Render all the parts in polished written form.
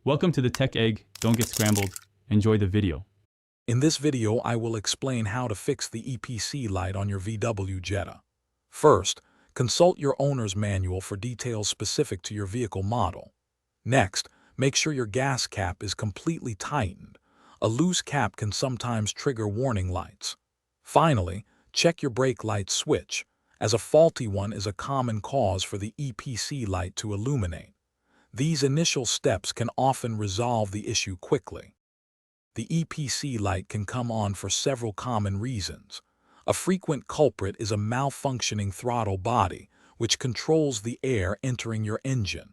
Welcome to the Tech Egg. Don't get scrambled. Enjoy the video. In this video, I will explain how to fix the EPC light on your VW Jetta. First, consult your owner's manual for details specific to your vehicle model. Next, make sure your gas cap is completely tightened. A loose cap can sometimes trigger warning lights. Finally, check your brake light switch, as a faulty one is a common cause for the EPC light to illuminate. These initial steps can often resolve the issue quickly. The EPC light can come on for several common reasons. A frequent culprit is a malfunctioning throttle body, which controls the air entering your engine.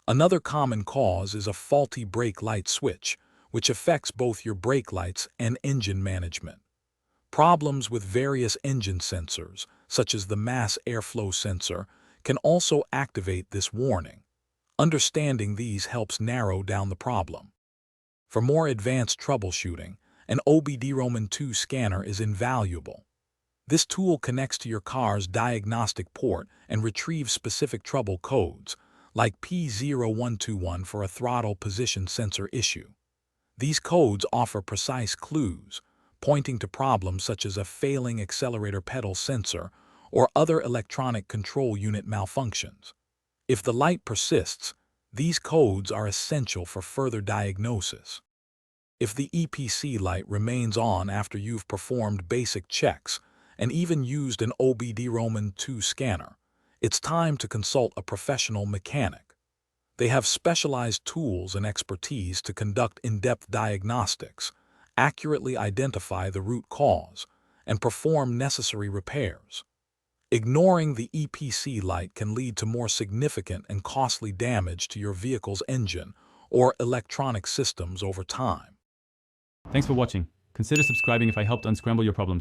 Another common cause is a faulty brake light switch, which affects both your brake lights and engine management. Problems with various engine sensors, such as the mass airflow sensor, can also activate this warning. Understanding these helps narrow down the problem. For more advanced troubleshooting, an OBD-2 scanner is invaluable. This tool connects to your car's diagnostic port and retrieves specific trouble codes, like P0121 for a throttle position sensor issue. These codes offer precise clues, pointing to problems such as a failing accelerator pedal sensor or other electronic control unit malfunctions. If the light persists, these codes are essential for further diagnosis. If the EPC light remains on after you've performed basic checks and even used an OBD-2 scanner, it's time to consult a professional mechanic. They have specialized tools and expertise to conduct in-depth diagnostics, accurately identify the root cause, and perform necessary repairs. Ignoring the EPC light can lead to more significant and costly damage to your vehicle's engine or electronic systems over time. Thanks for watching. Consider subscribing if I helped unscramble your problems.